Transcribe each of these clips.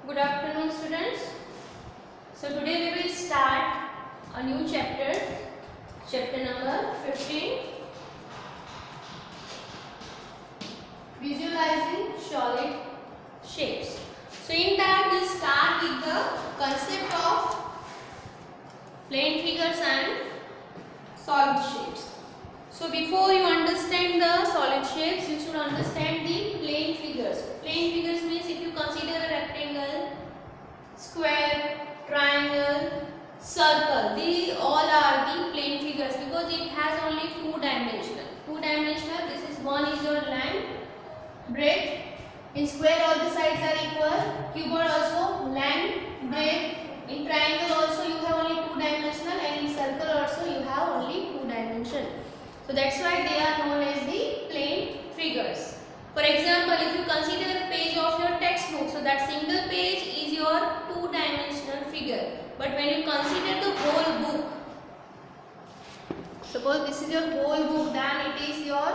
Good afternoon, students. So today we will start a new chapter, chapter number 15, visualizing solid shapes. So in that we will start with the concept of plane figures and solid shapes. So before you understand the solid shapes, you should understand the plane figures. Plane figures means if you consider a rectangle, square, triangle, circle, these all are the plane figures because it has only two dimensional. This is one is your length, breadth. In square all the sides are equal. Cuboid also length, breadth. In triangle also you have only two dimensional, and in circle also you have only two dimension. So that's why they are known as the plane figures. For example, if you consider a page of your textbook, so that single page is your two-dimensional figure. But when you consider the whole book, suppose this is your whole book, then it is your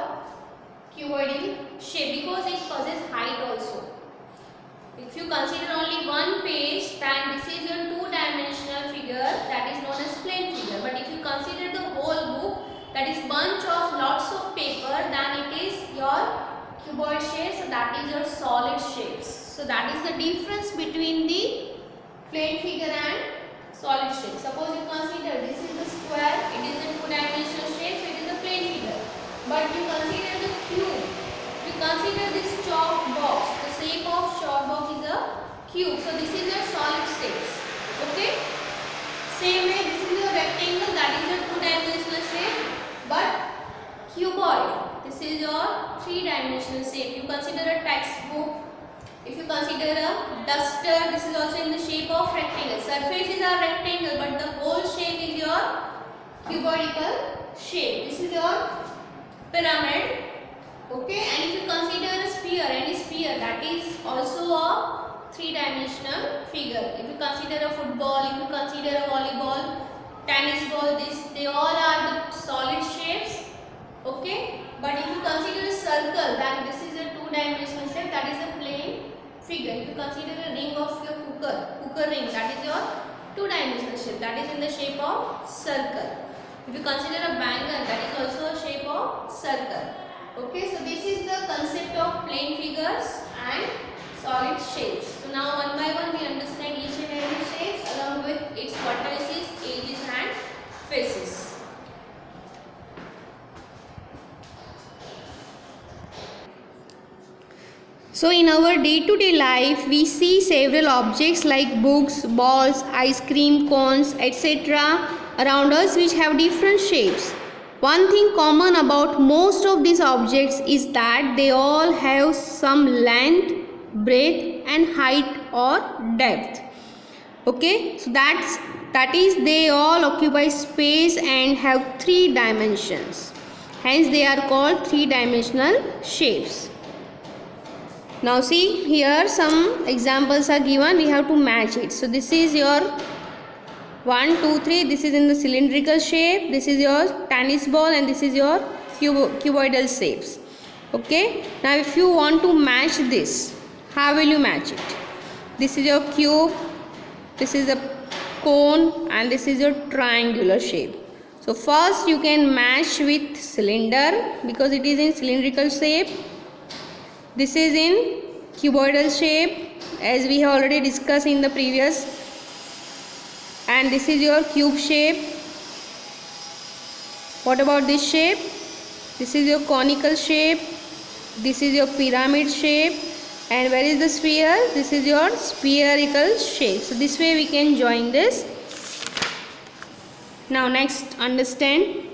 cuboidal shape because it possesses height also. If you consider only one page, then this is your two-dimensional figure, that is known as plane figure. But if you consider the whole book, that is bunch of lots of paper, then it is your cuboid shape, so that is your solid shapes. So that is the difference between the plane figure and solid shape. Suppose you consider this is the square, it is a two-dimensional shape, so it is a plane figure. But you consider the cube, you consider this chalk box, the shape of chalk box is a cube, so this is your solid shapes. Okay, same way this is your rectangle, that is your two-dimensional shape, but cuboid, this is your three-dimensional shape. You consider a textbook, if you consider a duster, this is also in the shape of rectangle. Surfaces are rectangle, but the whole shape is your cuboidal shape. This is your pyramid. Okay, and if you consider a sphere, any sphere, that is also a three-dimensional figure. If you consider a football, if you consider a volleyball, tennis ball, they all are the solid shapes. Okay, but if you consider a circle, then this is a two-dimensional shape, that is a plane figure. If you consider a ring of your cooker ring, that is your two-dimensional shape, that is in the shape of circle. If you consider a bangle, that is also a shape of circle. Okay, so this is the concept of plane figures and solid shapes. So now one by one we understand each and every shapes along with its vertices, edges and faces. So in our day-to-day life, we see several objects like books, balls, ice cream, cones, etc. around us which have different shapes. One thing common about most of these objects is that they all have some length, breadth and height or depth. Okay, so that is they all occupy space and have three dimensions. Hence they are called three-dimensional shapes. Now see, here some examples are given, we have to match it. So this is your 1, 2, 3, this is in the cylindrical shape, this is your tennis ball and this is your cuboidal shapes. Okay, now if you want to match this, how will you match it? This is your cube, this is a cone and this is your triangular shape. So first you can match with cylinder because it is in cylindrical shape. This is in cuboidal shape as we have already discussed in the previous, and this is your cube shape. What about this shape? This is your conical shape, this is your pyramid shape, and where is the sphere? This is your spherical shape. So this way we can join this. Now next understand.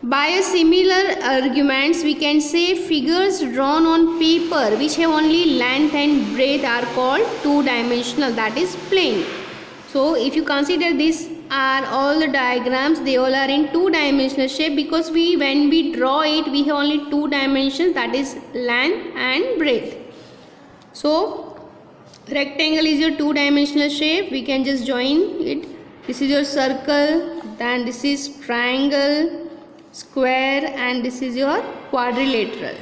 By a similar arguments, we can say figures drawn on paper which have only length and breadth are called two-dimensional, that is plane. So if you consider these are all the diagrams, they all are in two-dimensional shape because when we draw it, we have only two dimensions, that is length and breadth. So rectangle is your two-dimensional shape, we can just join it. This is your circle, then this is triangle, square and this is your quadrilateral.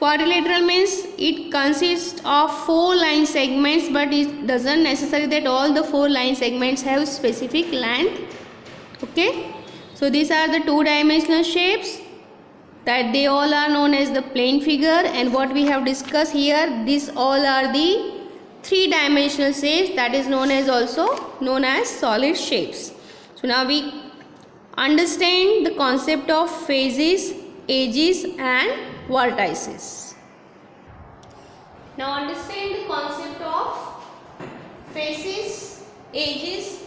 Quadrilateral means it consists of 4 line segments, but it doesn't necessary that all the 4 line segments have specific length. Okay, so these are the 2-dimensional shapes, that they all are known as the plane figure, and what we have discussed here, these all are the 3-dimensional shapes, that is also known as solid shapes. So now we understand the concept of phases, edges and vertices. Now understand the concept of faces, edges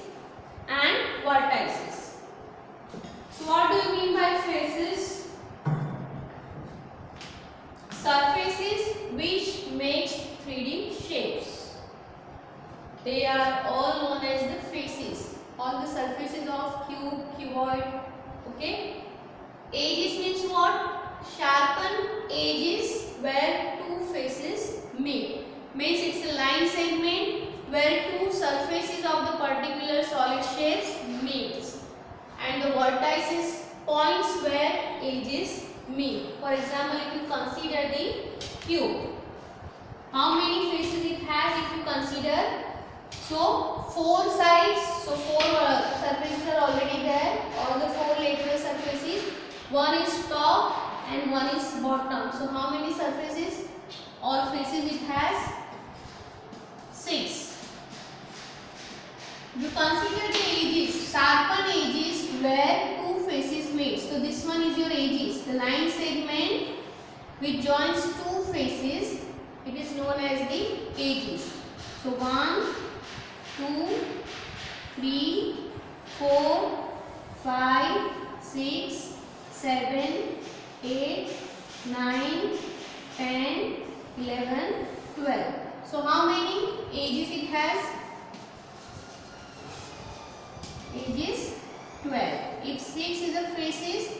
and vertices. So what do you mean by faces? Surfaces which makes 3D shapes. They are all known as the faces. All the surfaces of cube, cuboid. Okay. Edges means what? Sharpen edges where 2 faces meet. Means it's a line segment where 2 surfaces of the particular solid shapes meets. And the vertices points where edges meet. For example, if you consider the cube, how many faces it has if you consider? So 4 sides, so 4 surfaces are already there, all the 4 lateral surfaces, one is top and one is bottom. So how many surfaces or faces it has? 6. You consider the edges, sharpen edges where 2 faces meet. So this one is your edges, the line segment which joins 2 faces, it is known as the edges. So 1, 2, 3, 4, 5, 6, 7, 8, 9, 10, 11, 12. So how many edges it has? Edges 12. If 6 is the faces,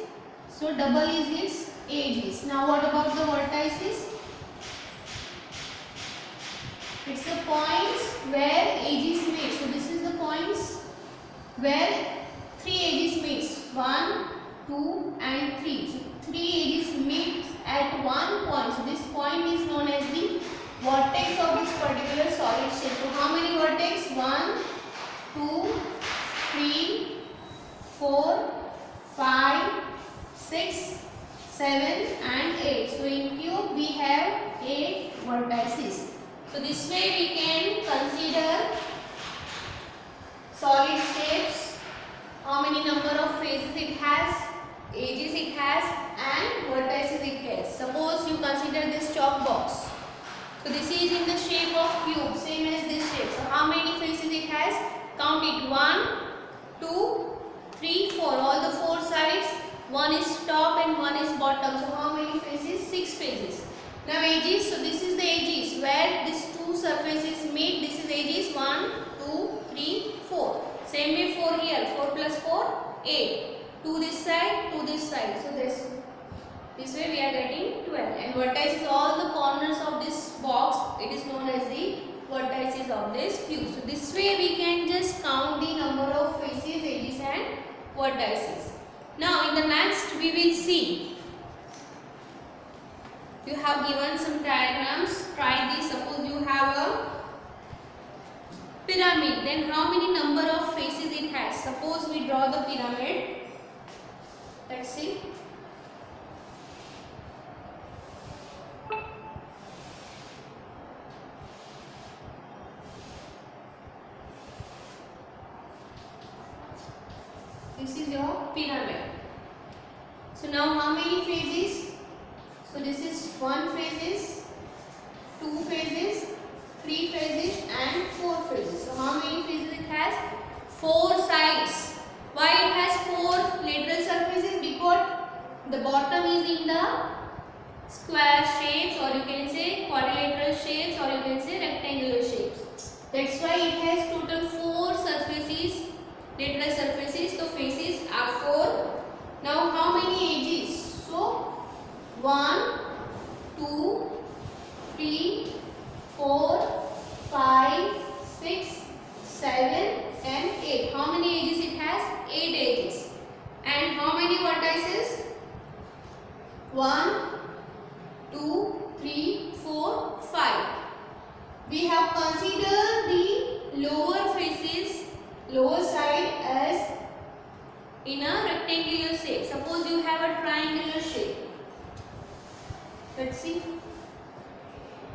so double is its edges. Now what about the vertices? It's the points where edges meet. So this is the points where 3 edges meets. 1, 2 and 3. So 3 edges meet at one point. So this point is known as the vertex of this particular solid shape. So how many vertex? 1, 2, 3, 4, 5, 6, 7 and 8. So in cube we have 8 vertices. So this way we can consider solid shapes, how many number of faces it has, edges it has and vertices it has. Suppose you consider this chalk box. So this is in the shape of cube, same as this shape. So how many faces it has? Count it. 1, 2, 3, 4. All the 4 sides. One is top and one is bottom. So how many faces? 6 faces. Now edges. So this is the edges where these 2 surfaces meet. This is edges 1, 2, 3, 4. Same way 4 here. 4 plus 4, 8. 2 this side, 2 this side. So this way we are getting 12. And vertices, all the corners of this box, it is known as the vertices of this cube. So this way we can just count the number of faces, edges and vertices. Now in the next we will see. You have given some diagrams. Try this. Suppose you have a pyramid. Then how many number of faces it has? Suppose we draw the pyramid. Let's see. This is your pyramid. So now how many phases? So this is 1 phases, 2 phases, 3 phases and 4 phases. So how many phases it has? 4 sides. Why it has 4 lateral surfaces? Because the bottom is in the square shapes, or you can say quadrilateral shapes, or you can say rectangular shapes. That's why it has total 4 surfaces, lateral surfaces. So faces are 4. Now how many edges? So 1, 2, 3, 4, 5, 6, 7 and 8. How many edges it has? 8 edges. And how many vertices? 1, 2, lower side as in a rectangular shape. Suppose you have a triangular shape. Let's see.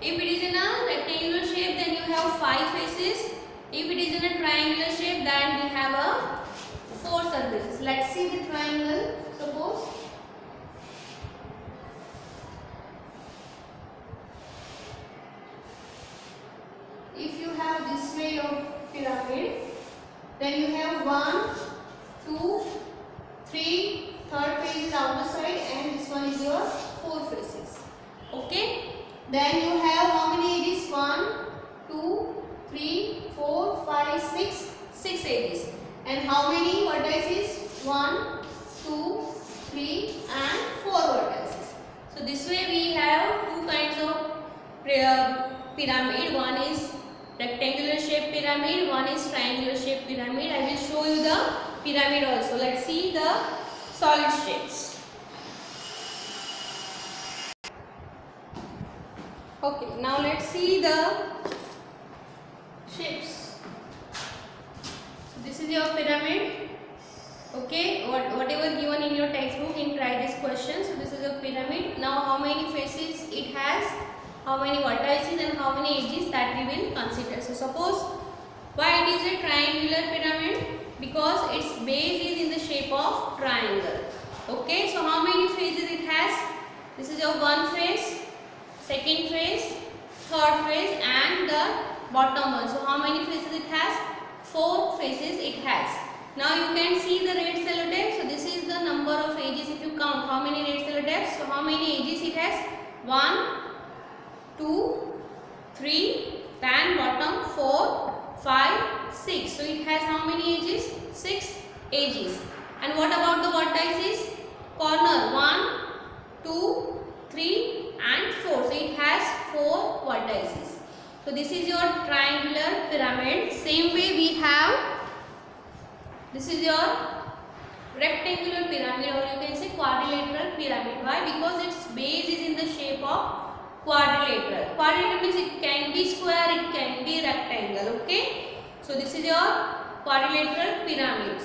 If it is in a rectangular shape, then you have 5 faces. If it is in a triangular shape, then we have a 4 surfaces. Let's see the triangle. Suppose if you have this way of pyramid, then you have 1, 2, 3, third face is outer side, and this one is your 4 faces. Okay. Then you have how many edges? 1, 2, 3, 4, 5, 6. 6 edges. And how many vertices? 1, 2, 3 and 4 vertices. So this way we have 2 kinds of pyramid. One is rectangular shape pyramid, one is triangular shape pyramid. I will show you the pyramid also. Let's see the solid shapes. Okay, now let's see the shapes. So this is your pyramid. Okay, whatever given in your textbook, you can try this question. So this is a pyramid. Now how many faces it has, how many vertices and how many edges, that we will consider. So suppose why it is a triangular pyramid? Because its base is in the shape of triangle. Okay, so how many faces it has? This is your one face, second face, third face and the bottom one. So how many faces it has? 4 faces it has. Now you can see the red cello tape. So this is the number of edges. If you count how many red cello tapes, so how many edges it has? 1, 2, 3, then bottom 4, 5, 6. So it has how many edges? 6 edges. And what about the vertices? Corner 1, 2, 3 and 4. So it has 4 vertices. So this is your triangular pyramid. Same way we have, this is your rectangular pyramid, or you can say quadrilateral pyramid. Why? Because its base is in the shape of quadrilateral. Quadrilateral means it can be square, it can be rectangle. Okay. So this is your quadrilateral pyramids.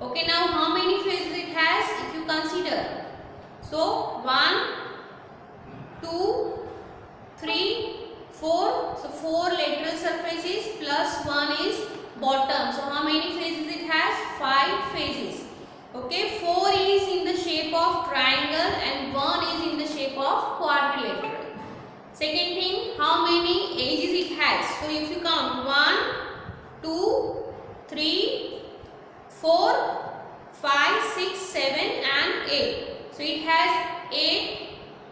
Okay. Now how many faces it has? If you consider, so 1, 2, 3, 4. So 4 lateral surfaces plus 1 is bottom. So how many faces it has? 5 faces. Okay. 4 is in the shape of triangle and 1 is in the shape of quadrilateral. Second thing, how many edges it has? So if you count 1, 2, 3, 4, 5, 6, 7 and 8. So it has 8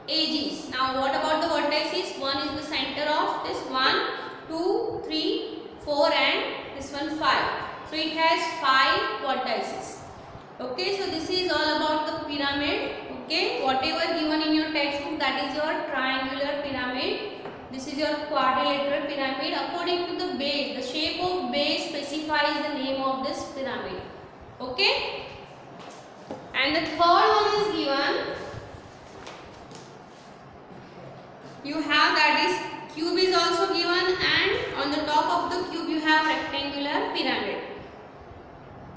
edges. Now what about the vertices? 1 is the center of this, 1, 2, 3, 4 and this one 5. So it has 5 vertices. Okay, so this is all about the pyramid. Okay, whatever given in your textbook, that is your triangular pyramid. This is your quadrilateral pyramid. According to the base, the shape of base specifies the name of this pyramid. Okay, and the third one is given. You have, that is, cube is also given, and on the top of the cube you have rectangular pyramid.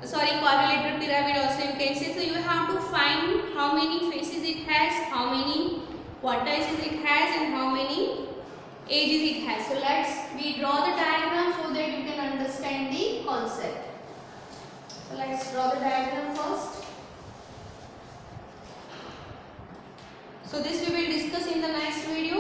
Sorry, quadrilateral pyramid also you can say. So you have to find how many faces it has, how many vertices it has and how many edges it has. So we draw the diagram so that you can understand the concept. So let's draw the diagram first. So this we will discuss in the next video.